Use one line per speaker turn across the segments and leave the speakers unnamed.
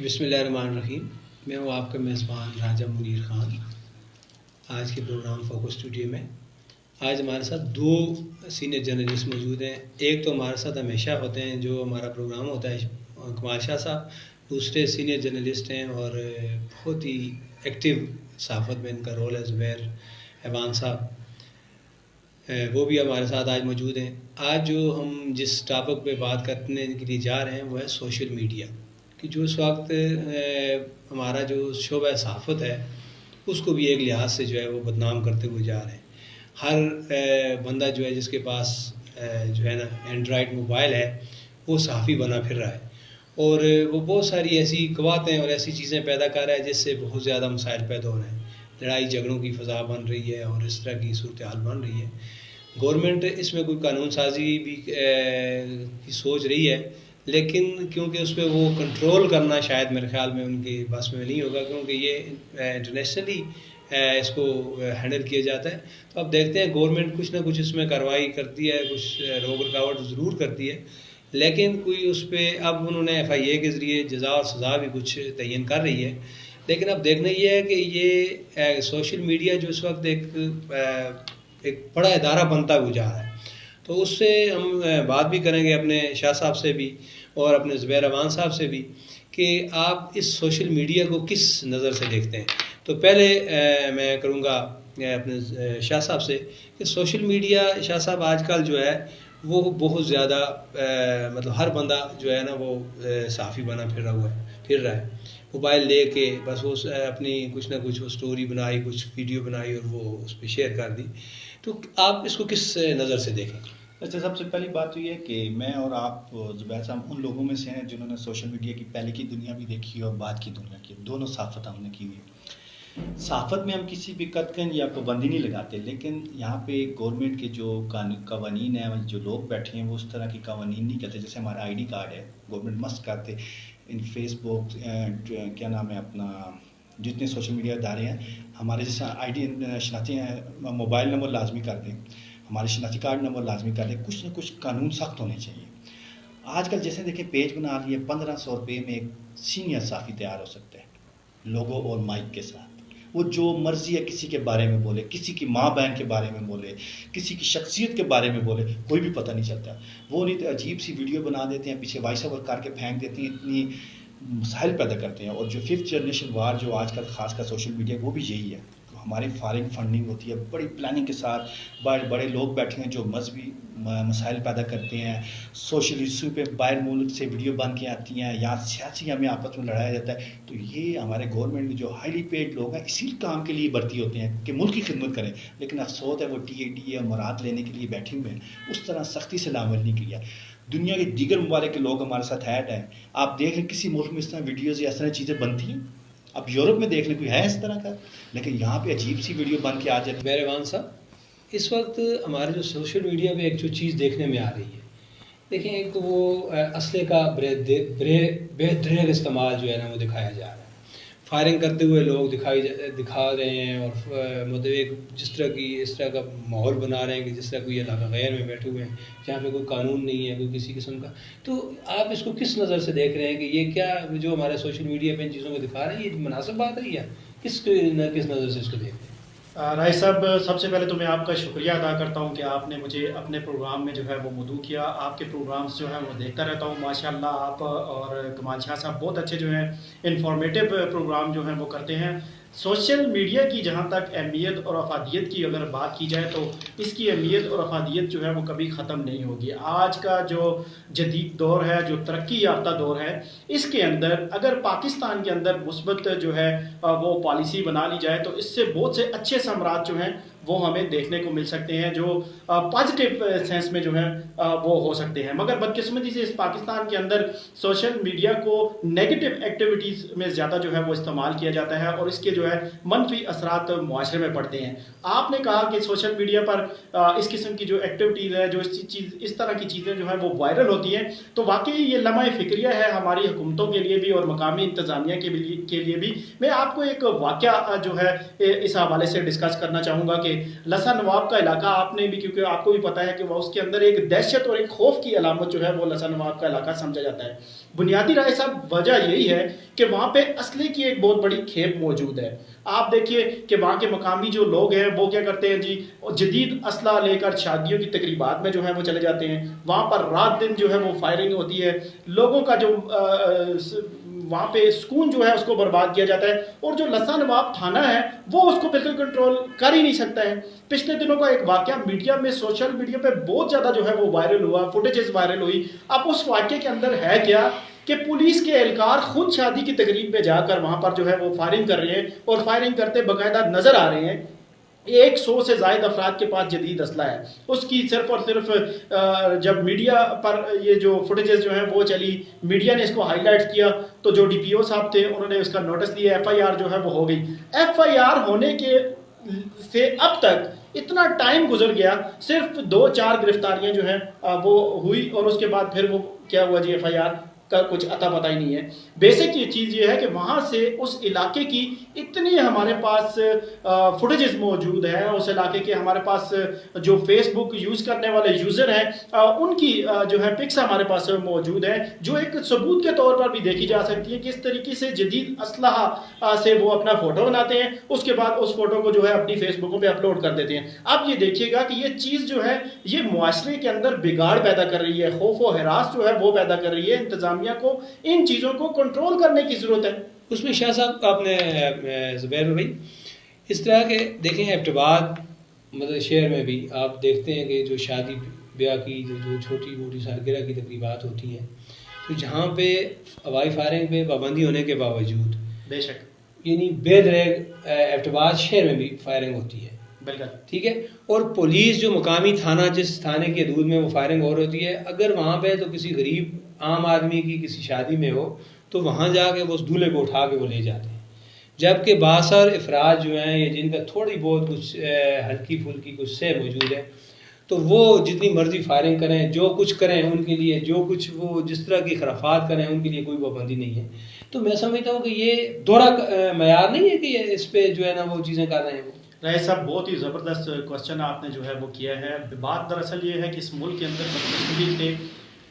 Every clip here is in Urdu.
بسم اللہ الرحمن الرحیم. میں ہوں آپ کا میزبان راجہ منیر خان. آج کے پروگرام فوکس اسٹوڈیو میں آج ہمارے ساتھ دو سینئر جرنلسٹ موجود ہیں. ایک تو ہمارے ساتھ ہمیشہ ہوتے ہیں جو ہمارا پروگرام ہوتا ہے کمال شاہ صاحب. دوسرے سینئر جرنلسٹ ہیں اور بہت ہی ایکٹیو صحافت میں ان کا رول ہے زبیر ایوان صاحب. وہ بھی ہمارے ساتھ آج موجود ہیں. آج جو ہم جس ٹاپک پہ بات کرنے کے لیے جا رہے ہیں وہ ہے سوشل میڈیا کہ جو اس وقت ہمارا جو شعبہ صحافت ہے اس کو بھی ایک لحاظ سے جو ہے وہ بدنام کرتے ہوئے جا رہے ہیں. ہر بندہ جو ہے جس کے پاس جو ہے نا اینڈرائڈ موبائل ہے وہ صحافی بنا پھر رہا ہے اور وہ بہت ساری ایسی قوتیں اور ایسی چیزیں پیدا کر رہا ہے جس سے بہت زیادہ مسائل پیدا ہو رہے ہیں. لڑائی جھگڑوں کی فضا بن رہی ہے اور اس طرح کی صورتحال بن رہی ہے. گورنمنٹ اس میں کوئی قانون سازی بھی کی سوچ رہی ہے لیکن کیونکہ اس پہ وہ کنٹرول کرنا شاید میرے خیال میں ان کی بس میں نہیں ہوگا کیونکہ یہ انٹرنیشنلی اس کو ہینڈل کیا جاتا ہے. تو اب دیکھتے ہیں گورنمنٹ کچھ نہ کچھ اس میں کارروائی کرتی ہے, کچھ روک رکاوٹ ضرور کرتی ہے لیکن کوئی اس پہ اب انہوں نے FIA کے ذریعے جزا اور سزا بھی کچھ تعین کر رہی ہے. لیکن اب دیکھنا یہ ہے کہ یہ سوشل میڈیا جو اس وقت ایک بڑا ادارہ بنتا ہوا جا رہا ہے تو اس سے ہم بات بھی کریں گے اپنے شاہ صاحب سے بھی اور اپنے زبیر ایوان صاحب سے بھی کہ آپ اس سوشل میڈیا کو کس نظر سے دیکھتے ہیں. تو پہلے میں کروں گا اپنے شاہ صاحب سے کہ سوشل میڈیا شاہ صاحب آج کل جو ہے وہ بہت زیادہ مطلب ہر بندہ جو ہے نا وہ صحافی بنا پھر رہا ہے. موبائل لے کے بس وہ اپنی کچھ نہ کچھ وہ سٹوری بنائی, کچھ ویڈیو بنائی اور وہ اس پہ شیئر کر دی. تو آپ اس کو کس نظر سے دیکھیں؟
اچھا, سب سے پہلی بات تو یہ ہے کہ میں اور آپ زبیر صاحب ان لوگوں میں سے ہیں جنہوں نے سوشل میڈیا کی پہلے کی دنیا بھی دیکھی اور بعد کی دنیا کی, دونوں صحافت ہم نے کی ہوئی ہے. صحافت میں ہم کسی بھی قطعن یا پابندی نہیں لگاتے لیکن یہاں پہ گورنمنٹ کے جو قوانین ہیں, جو لوگ بیٹھے ہیں وہ اس طرح کی قوانین نہیں کرتے. جیسے ہمارا ID کارڈ ہے, گورنمنٹ مست کرتے ان فیس بک کیا نام ہے اپنا جتنے سوشل میڈیا ادارے ہیں ہمارے جیسے ID شناختی موبائل نمبر لازمی کر دیں, ہمارے شناختی کارڈ نمبر لازمی کر دیں. کچھ نہ کچھ قانون سخت ہونے چاہیے. آج کل جیسے دیکھیں پیج بنا لیے 1500 روپے میں ایک سینئر صحافی تیار ہو سکتا ہے لوگو اور مائک کے ساتھ. وہ جو مرضی ہے کسی کے بارے میں بولے, کسی کی ماں بہن کے بارے میں بولے, کسی کی شخصیت کے بارے میں بولے, کوئی بھی پتہ نہیں چلتا. وہ نہیں تو عجیب سی ویڈیو بنا دیتے ہیں, پیچھے وائس اوور کر کے پھینک دیتے ہیں, اتنی مسائل پیدا کرتے ہیں. اور جو 5th جنریشن وار جو آج کل خاص کر سوشل میڈیا وہ بھی یہی ہے. ہماری فارغ فنڈنگ ہوتی ہے بڑی پلاننگ کے ساتھ, بڑے لوگ بیٹھے ہیں جو مذہبی مسائل پیدا کرتے ہیں, سوشل ایشو پہ باہر ملک سے ویڈیو بن کے آتی ہیں, یا سیاسی ہمیں آپس میں لڑایا جاتا ہے. تو یہ ہمارے گورنمنٹ میں جو ہائیلی پیڈ لوگ ہیں اسی کام کے لیے بھرتی ہوتے ہیں کہ ملک کی خدمت کریں, لیکن افسوس ہے وہ TAD مراد لینے کے لیے بیٹھے ہوئے ہیں. اس طرح سختی سے عمل نہیں کیا. دنیا کے دیگر ممالک کے لوگ ہمارے ساتھ ایڈ ہیں. آپ دیکھ لیں کسی ملک میں اس طرح ویڈیوز یا اس طرح چیزیں بنتی ہیں. اب یورپ میں دیکھ لیں کوئی ہے اس طرح کا, لیکن یہاں پہ عجیب سی ویڈیو بن کے آ جاتی ہے.
زبیر ایوان صاحب, اس وقت ہمارے جو سوشل میڈیا پہ ایک جو چیز دیکھنے میں آ رہی ہے, دیکھیں ایک تو وہ اسلحے کا بہترین استعمال جو ہے نا وہ دکھایا جا رہا ہے. فائرنگ کرتے ہوئے لوگ دکھا رہے ہیں اور مطلب ایک اس طرح کا ماحول بنا رہے ہیں کہ جس طرح کوئی علاقہ غیر میں بیٹھے ہوئے ہیں جہاں پہ کوئی قانون نہیں ہے, کوئی کسی قسم کا. تو آپ اس کو کس نظر سے دیکھ رہے ہیں کہ یہ کیا جو ہمارے سوشل میڈیا پہ ان چیزوں کو دکھا رہے ہیں یہ مناسب بات رہی ہے؟ کس نظر سے اس کو دیکھ رہے ہیں؟
رائے صاحب, سب سے پہلے تو میں آپ کا شکریہ ادا کرتا ہوں کہ آپ نے مجھے اپنے پروگرام میں جو ہے وہ مدعو کیا. آپ کے پروگرامز جو ہیں وہ دیکھتا رہتا ہوں. ماشاءاللہ آپ اور کمال شاہ صاحب بہت اچھے جو ہیں انفارمیٹیو پروگرام جو ہیں وہ کرتے ہیں. سوشل میڈیا کی جہاں تک اہمیت اور افادیت کی اگر بات کی جائے تو اس کی اہمیت اور افادیت جو ہے وہ کبھی ختم نہیں ہوگی. آج کا جو جدید دور ہے, جو ترقی یافتہ دور ہے, اس کے اندر اگر پاکستان کے اندر مثبت جو ہے وہ پالیسی بنا لی جائے تو اس سے بہت سے اچھے ثمرات جو ہیں وہ ہمیں دیکھنے کو مل سکتے ہیں جو پازیٹیو سینس میں جو ہیں وہ ہو سکتے ہیں. مگر بدقسمتی سے اس پاکستان کے اندر سوشل میڈیا کو نیگیٹو ایکٹیویٹیز میں زیادہ جو ہے وہ استعمال کیا جاتا ہے اور اس کے جو ہے منفی اثرات معاشرے میں پڑتے ہیں. آپ نے کہا کہ سوشل میڈیا پر اس قسم کی جو ایکٹیویٹیز ہے, جو اس طرح کی چیزیں جو ہیں وہ وائرل ہوتی ہیں, تو واقعی یہ لمحہ فکریہ ہے ہماری حکومتوں کے لیے بھی اور مقامی انتظامیہ کے لیے بھی. میں آپ کو ایک واقعہ جو ہے اس حوالے سے ڈسکس کرنا چاہوں گا کہ لسا نواب کا علاقہ آپ نے بھی، کیونکہ آپ کو بھی پتا ہے کہ وہ اس کے اندر ایک دہشت اور ایک خوف کی علامت جو ہے وہ لسا نواب کا علاقہ سمجھا جاتا ہے. بنیادی رائے صاحب وجہ یہی ہے کہ وہاں پہ اسلحے کی ایک بہت بڑی کھیپ موجود ہے. آپ دیکھیے کہ وہاں کے مقامی جو لوگ ہیں وہ کیا کرتے ہیں جی، جدید اسلحہ لے کر شادیوں کی تقریبات میں جو ہے وہ چلے جاتے ہیں. وہاں پر رات دن جو ہے وہ فائرنگ ہوتی ہے، لوگوں کا جو وہاں پہ سکون جو ہے اس کو برباد کیا جاتا ہے. اور جو لسا نواب تھانہ ہے وہ اس کو بالکل کنٹرول کر ہی نہیں سکتا ہے. پچھلے دنوں کا ایک واقعہ میڈیا میں، سوشل میڈیا پہ بہت زیادہ جو ہے وہ وائرل ہوا، فوٹیجز وائرل ہوئی. اب اس واقعے کے اندر ہے کیا کہ پولیس کے اہلکار خود شادی کی تقریب میں جا کر وہاں پر جو ہے وہ فائرنگ کر رہے ہیں، اور فائرنگ کرتے باقاعدہ نظر آ رہے ہیں. 100 سے زائد افراد کے پاس جدید اسلحہ ہے. اس کی صرف اور صرف جب میڈیا پر یہ جو فوٹیجز جو ہیں وہ چلی، میڈیا نے اس کو ہائی لائٹ کیا، تو جو ڈی پی او صاحب تھے انہوں نے اس کا نوٹس لیا، ایف آئی آر جو ہے وہ ہو گئی. ایف آئی آر ہونے کے سے اب تک اتنا ٹائم گزر گیا، صرف 2-4 گرفتاریاں جو ہیں وہ ہوئی، اور اس کے بعد پھر وہ کیا ہوا جی، ایف آئی آر کا کچھ عطا پتہ ہی نہیں ہے. بیسک یہ چیز یہ ہے کہ وہاں سے اس علاقے کی اتنی ہمارے پاس فوٹیجز موجود ہیں، اس علاقے کے ہمارے پاس جو فیس بک یوز کرنے والے یوزر ہیں ان کی جو ہے پکس ہمارے پاس موجود ہیں، جو ایک ثبوت کے طور پر بھی دیکھی جا سکتی ہے کہ اس طریقے سے جدید اسلحہ سے وہ اپنا فوٹو بناتے ہیں، اس کے بعد اس فوٹو کو جو ہے اپنی فیس بکوں پہ اپلوڈ کر دیتے ہیں. اب یہ دیکھیے گا کہ یہ چیز جو ہے یہ معاشرے کے اندر بگاڑ پیدا کر رہی ہے، خوف و ہراس جو ہے وہ پیدا کر رہی ہے. انتظامیہ کو ان چیزوں کو کنٹرول کرنے کی ضرورت ہے.
اس میں شاہ صاحب آپ نے زبیر بھائی اس طرح کے دیکھیں ایبٹ آباد مطلب شہر میں بھی آپ دیکھتے ہیں کہ جو شادی بیاہ کی جو چھوٹی موٹی سالگرہ کی تقریبات ہوتی ہیں، تو جہاں پہ ہوائی فائرنگ پہ پابندی ہونے کے باوجود
بے شک
یعنی بے دریغ ایبٹ آباد شہر میں بھی فائرنگ ہوتی ہے.
بالکل
ٹھیک ہے. اور پولیس جو مقامی تھانہ، جس تھانے کی حدود میں وہ فائرنگ اور ہوتی ہے، اگر وہاں پہ تو کسی غریب عام آدمی کی کسی شادی میں ہو تو وہاں جا کے وہ اس دولہے کو اٹھا کے وہ لے جاتے ہیں. جبکہ باثر افراد جو ہیں یا جن کا تھوڑی بہت کچھ ہلکی پھلکی کچھ سے موجود ہے، تو وہ جتنی مرضی فائرنگ کریں، جو کچھ کریں، ان کے لیے جو کچھ وہ جس طرح کی خرافات کریں ان کے لیے کوئی پابندی نہیں ہے. تو میں سمجھتا ہوں کہ یہ دوہرا معیار نہیں ہے کہ اس پہ جو ہے نا وہ چیزیں کر رہے ہیں.
رائے صاحب بہت ہی زبردست کوشچن آپ نے جو ہے وہ کیا ہے. بات دراصل یہ ہے کہ اس ملک کے اندر بدقسمتی سے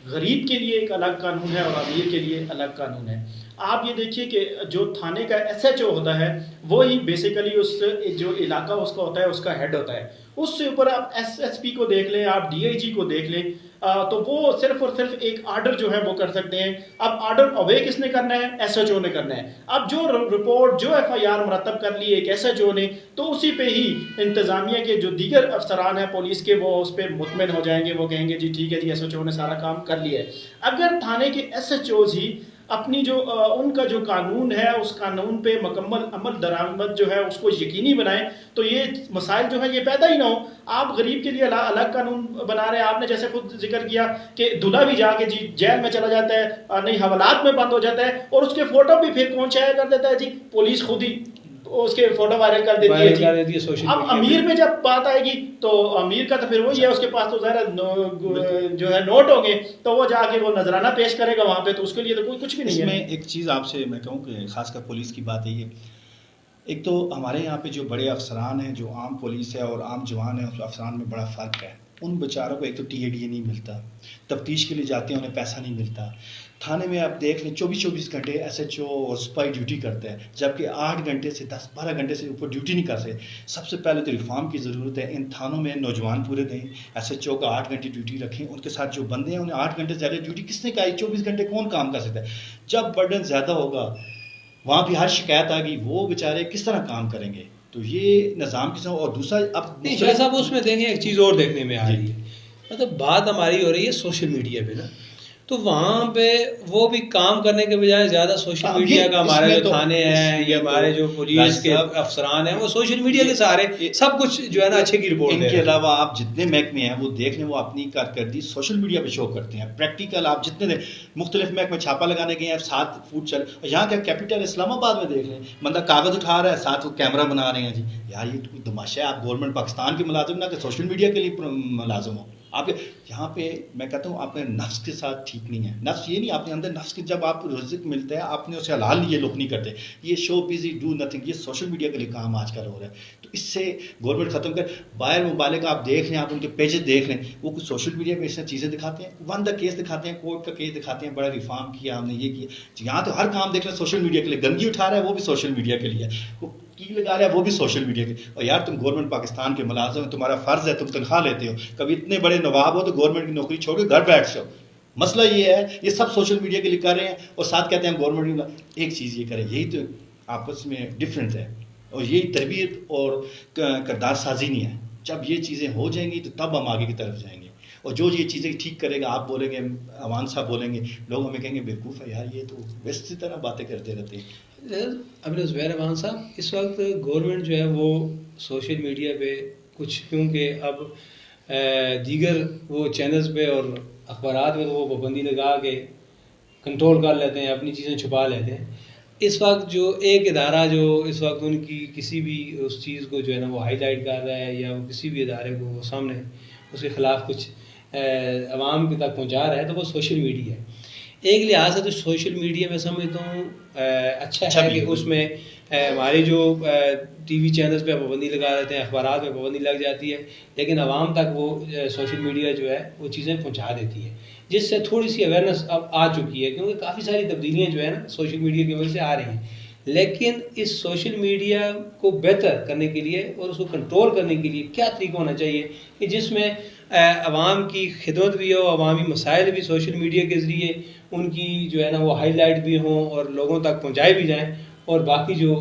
غریب کے لیے ایک الگ قانون ہے اور امیر کے لیے الگ قانون ہے. آپ یہ دیکھیے کہ جو تھانے کا ایس ایچ او ہوتا ہے وہی بیسیکلی اس جو علاقہ اس کا ہوتا ہے اس کا ہیڈ ہوتا ہے. اس سے اوپر آپ ایس ایس پی کو دیکھ لیں، آپ ڈی آئی جی کو دیکھ لیں، تو وہ صرف اور صرف ایک آرڈر جو ہے وہ کر سکتے ہیں. اب آرڈر اوے کس نے کرنا ہے؟ ایس ایچ او نے کرنا ہے. اب جو رپورٹ، جو ایف آئی آر مرتب کر لی ایک ایس ایچ او نے، تو اسی پہ ہی انتظامیہ کے جو دیگر افسران ہیں پولیس کے وہ اس پہ مطمئن ہو جائیں گے، وہ کہیں گے جی ٹھیک ہے جی ایس ایچ او نے سارا کام کر لیا ہے. اگر تھانے کے ایس ایچ اوز ہی اپنی جو ان کا جو قانون ہے اس قانون پہ مکمل عمل درآمد جو ہے اس کو یقینی بنائیں تو یہ مسائل جو ہے یہ پیدا ہی نہ ہو. آپ غریب کے لیے الگ قانون بنا رہے ہیں. آپ نے جیسے خود ذکر کیا کہ دلہا بھی جا کے جی جیل میں چلا جاتا ہے، نہیں حوالات میں بند ہو جاتا ہے، اور اس کے فوٹو بھی پھر کون شائع کر دیتا ہے جی؟ پولیس خود ہی اس کے فوٹو وائرل کر دیتی ہے جی. اب امیر میں جب بات آئے گی تو امیر کا تو پھر وہی ہے، اس کے پاس تو ظاہر جو ہے نوٹ ہوں گے تو وہ جا کے وہ نذرانہ پیش کرے گا وہاں پہ، تو اس کے لیے تو کوئی کچھ بھی نہیں ہے.
اس میں ایک چیز آپ سے میں کہوں کہ خاص کر پولیس کی بات ہے، یہ ایک تو ہمارے یہاں پہ جو بڑے افسران ہیں، جو عام پولیس ہے اور عام جوان ہیں، اس افسران میں بڑا فرق ہے. ان بیچاروں کو ایک تو ٹی اے ڈی اے نہیں ملتا، تفتیش کے لیے جاتے ہیں انہیں پیسہ نہیں ملتا. تھانے میں آپ دیکھ لیں 24 گھنٹے ایس ایچ او اور سپاہی ڈیوٹی کرتے ہیں، جبکہ 8 گھنٹے سے 10-12 گھنٹے سے اوپر ڈیوٹی نہیں کر سکتے. سب سے پہلے تو ریفارم کی ضرورت ہے. ان تھانوں میں نوجوان پورے دیں، ایس ایچ او کا 8 گھنٹے ڈیوٹی رکھیں. ان کے ساتھ جو بندے ہیں انہیں 8 گھنٹے زیادہ ڈیوٹی کس نے کہا؟ 24 گھنٹے کون کام کر سکتا ہے؟ جب برڈن زیادہ ہوگا، وہاں بھی ہر شکایت آ گئی، وہ بیچارے کس طرح کام کریں گے؟ تو یہ نظام کس طرح. اور دوسرا اب
شاہ صاحب اس میں دیکھیں ایک چیز اور دیکھنے میں آ رہی ہے، مطلب بات ہماری ہو رہی ہے سوشل میڈیا پہ نا، تو وہاں پہ وہ بھی کام کرنے کے بجائے زیادہ سوشل میڈیا کا ہمارے جو تھانے ہیں یا ہمارے جو پولیس کے افسران ہیں وہ سوشل میڈیا کے سہارے سب کچھ جو ہے نا اچھے کی رپورٹ.
ان کے علاوہ آپ جتنے محکمے ہیں وہ دیکھ لیں، وہ اپنی کارکردگی سوشل میڈیا پہ شو کرتے ہیں. پریکٹیکل آپ جتنے مختلف محکمے چھاپا لگانے گئے ہیں، 7 فوٹ چل، یہاں کا کیپٹل اسلام آباد میں دیکھ لیں، بندہ کاغذ اٹھا رہا ہے، ساتھ وہ کیمرہ بنا رہے ہیں. جی یار یہ تماشا ہے، آپ گورنمنٹ پاکستان کے ملازم نہ کہ سوشل میڈیا کے لیے ملازم ہو. آپ یہاں پہ میں کہتا ہوں آپ نے نفس کے ساتھ ٹھیک نہیں ہے. نفس یہ نہیں آپ نے اندر نفس کے جب آپ رزق ملتا ہے آپ نے اسے حلال یہ لوگ نہیں کرتے. یہ شو بزی ڈو نتھنگ یہ سوشل میڈیا کے لیے کام آج کل ہو رہا ہے. تو اس سے گورنمنٹ ختم کر. باہر ممالک آپ دیکھ لیں آپ ان کے پیجز دیکھ لیں وہ کچھ سوشل میڈیا پہ اس طرح چیزیں دکھاتے ہیں. ون دا کیس دکھاتے ہیں کورٹ کا کیس دکھاتے ہیں بڑا ریفارم کیا ہم نے یہ کیا. یہاں تو ہر کام دیکھ لیں سوشل میڈیا کے لیے. گندگی اٹھا رہا ہے وہ بھی سوشل میڈیا کے لیے. وہ کی لگا رہا ہے وہ بھی سوشل میڈیا کے. اور یار تم گورنمنٹ پاکستان کے ملازم ہو تمہارا فرض ہے تم تنخواہ لیتے ہو. کبھی اتنے بڑے نواب ہو تو گورنمنٹ کی نوکری چھوڑ کے گھر بیٹھ جاؤ. مسئلہ یہ ہے یہ سب سوشل میڈیا کے لیے کر رہے ہیں اور ساتھ کہتے ہیں گورنمنٹ ایک چیز یہ کرے. یہی تو آپس میں ڈفرینس ہے اور یہی تربیت اور کردار سازی نہیں ہے. جب یہ چیزیں ہو جائیں گی تو تب ہم آگے کی طرف جائیں گے. اور جو یہ چیزیں ٹھیک کرے گا آپ بولیں گے اوان صاحب بولیں گے لوگ ہمیں کہیں گے بیوقوف ہے یار یہ تو ویسے طرح باتیں کرتے رہتے ہیں.
ابھی زبیر اوان صاحب اس وقت گورنمنٹ جو ہے وہ سوشل میڈیا پہ کچھ کیونکہ اب دیگر وہ چینلز پہ اور اخبارات میں تو وہ پابندی لگا کے کنٹرول کر لیتے ہیں اپنی چیزیں چھپا لیتے ہیں. اس وقت جو ایک ادارہ جو اس وقت ان کی کسی بھی اس چیز کو جو ہے نا وہ ہائی لائٹ کر رہا ہے یا وہ کسی بھی ادارے کو وہ سامنے اس کے خلاف کچھ عوام کے تک پہنچا رہا ہے تو وہ سوشل میڈیا ہے. ایک لحاظ سے تو سوشل میڈیا میں سمجھتا ہوں اچھا ہے کہ اس میں ہمارے جو ٹی وی چینلز پہ پابندی لگا دیتے ہیں اخبارات پہ پابندی لگ جاتی ہے لیکن عوام تک وہ سوشل میڈیا جو ہے وہ چیزیں پہنچا دیتی ہے جس سے تھوڑی سی اویئرنیس اب آ چکی ہے کیونکہ کافی ساری تبدیلیاں جو ہے نا سوشل میڈیا کی وجہ سے آ رہی ہیں. لیکن اس سوشل میڈیا کو بہتر کرنے کے لیے اور اس کو کنٹرول کرنے کے لیے کیا طریقہ ہونا چاہیے کہ جس میں عوام کی خدمت بھی ہو عوامی مسائل بھی سوشل میڈیا کے ذریعے ان کی جو ہے نا وہ ہائی لائٹ بھی ہوں اور لوگوں تک پہنچائے بھی جائیں اور باقی جو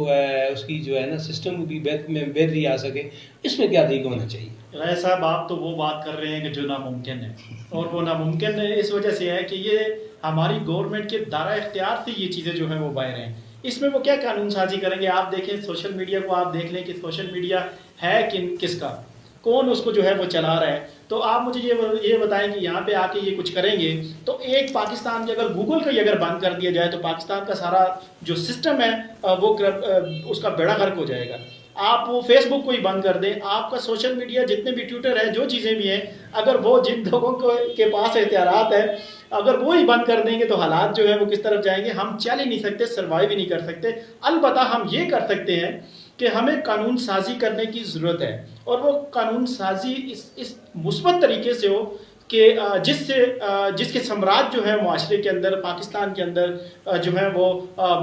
اس کی جو ہے نا سسٹم کو بھی میں بہتری آ سکے. اس میں کیا طریقہ ہونا چاہیے؟
رائے صاحب آپ تو وہ بات کر رہے ہیں کہ جو ناممکن ہے اور وہ ناممکن اس وجہ سے ہے کہ یہ ہماری گورنمنٹ کے دائرہ اختیار سے یہ چیزیں جو ہیں وہ باہر ہیں. اس میں وہ کیا قانون سازی کریں گے؟ آپ دیکھیں سوشل میڈیا کو آپ دیکھ لیں کہ سوشل میڈیا ہے کس کا کون اس کو جو ہے وہ چلا رہا ہے. تو آپ مجھے یہ بتائیں کہ یہاں پہ آ کے یہ کچھ کریں گے تو ایک پاکستان کے اگر گوگل کو ہی اگر بند کر دیا جائے تو پاکستان کا سارا جو سسٹم ہے وہ اس کا بیڑا غرق ہو جائے گا. آپ وہ فیس بک کو ہی بند کر دیں آپ کا سوشل میڈیا جتنے بھی ٹویٹر ہے جو چیزیں بھی ہیں اگر وہ جن لوگوں کے پاس اختیارات ہیں اگر وہ ہی بند کر دیں گے تو حالات جو ہے وہ کس طرف جائیں گے ہم چل ہی نہیں سکتے سروائیو ہی نہیں کر سکتے. البتہ ہم یہ کر سکتے ہیں کہ ہمیں قانون سازی کرنے کی ضرورت ہے اور وہ قانون سازی اس مثبت طریقے سے ہو کہ جس کے ثمرات جو ہے معاشرے کے اندر پاکستان کے اندر جو ہے وہ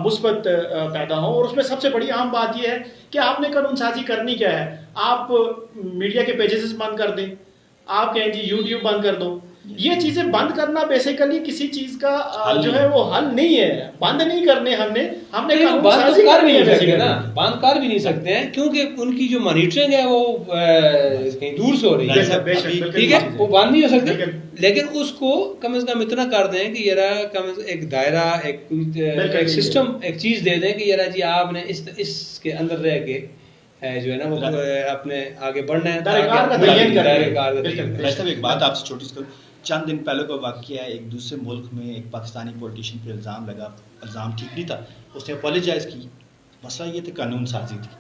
مثبت پیدا ہوں. اور اس میں سب سے بڑی اہم بات یہ ہے کہ آپ نے قانون سازی کرنی کیا ہے. آپ میڈیا کے پیجز بند کر دیں آپ کہیں جی یوٹیوب بند کر دو. یہ چیزیں بند کرنا بیسیکلی کسی چیز کا جو ہے وہ حل نہیں ہے. بند نہیں کرنے ہم نے قانون سازی
کر بھی نہیں
کرنی
سکتے
ہے.
نا بند کر بھی نہیں سکتے ہیں کیونکہ ان کی جو مانیٹرنگ ہے وہ کہیں دور سے ہو رہی ہے. ٹھیک ہے وہ بند نہیں ہو سکتے لیکن اس کو کم از کم اتنا کر دیں کہ یارا ایک دائرہ ایک سسٹم ایک چیز دے دیں کہ یارا جی آپ نے اس کے اندر رہ کے جو ہے نا وہ اپنے آگے بڑھنا ہے.
ایک بات آپ سے چھوٹی سی کروں. چند دن پہلے کا واقعہ ہے ایک دوسرے ملک میں ایک پاکستانی پولیٹیشین پہ الزام لگا. الزام ٹھیک نہیں تھا اس نے اپالوجائز کی. مسئلہ یہ تھا قانون سازی تھی.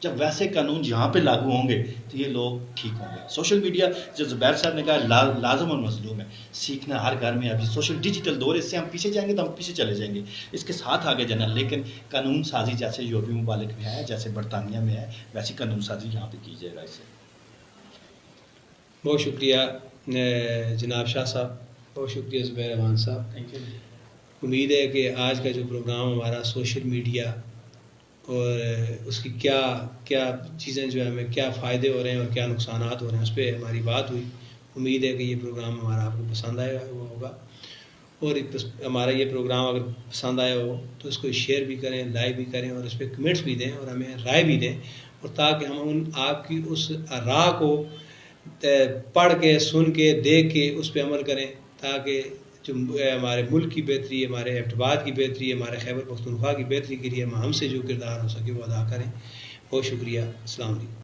جب ویسے قانون یہاں پہ لاگو ہوں گے تو یہ لوگ ٹھیک ہوں گے. سوشل میڈیا جو زبیر صاحب نے کہا لازم اور مظلوم ہے. سیکھنا ہر گھر میں ابھی سوشل ڈیجیٹل دور اس سے ہم پیچھے جائیں گے تو ہم پیچھے چلے جائیں گے. اس کے ساتھ آگے جانا لیکن قانون سازی جیسے یورپی ممالک میں ہے جیسے برطانیہ میں ہے ویسی قانون سازی یہاں پہ کی جائے گا. اس سے
بہت شکریہ جناب شاہ صاحب. بہت شکریہ زبیر اوان صاحب.
Thank you.
امید ہے کہ آج کا جو پروگرام ہمارا سوشل میڈیا اور اس کی کیا چیزیں جو ہے ہمیں کیا فائدے ہو رہے ہیں اور کیا نقصانات ہو رہے ہیں اس پہ ہماری بات ہوئی. امید ہے کہ یہ پروگرام ہمارا آپ کو پسند آیا ہوا ہوگا اور ہمارا یہ پروگرام اگر پسند آیا ہو تو اس کو شیئر بھی کریں لائک بھی کریں اور اس پہ کمنٹس بھی دیں اور ہمیں رائے بھی دیں اور تاکہ ہم آپ کی اس راہ کو پڑھ کے سن کے دیکھ کے اس پہ عمل کریں تاکہ جو ہمارے ملک کی بہتری ہمارے ارتباط کی بہتری ہمارے خیبر پختونخوا کی بہتری کے لیے ہم سے جو کردار ہو سکے وہ ادا کریں. بہت شکریہ. السلام علیکم.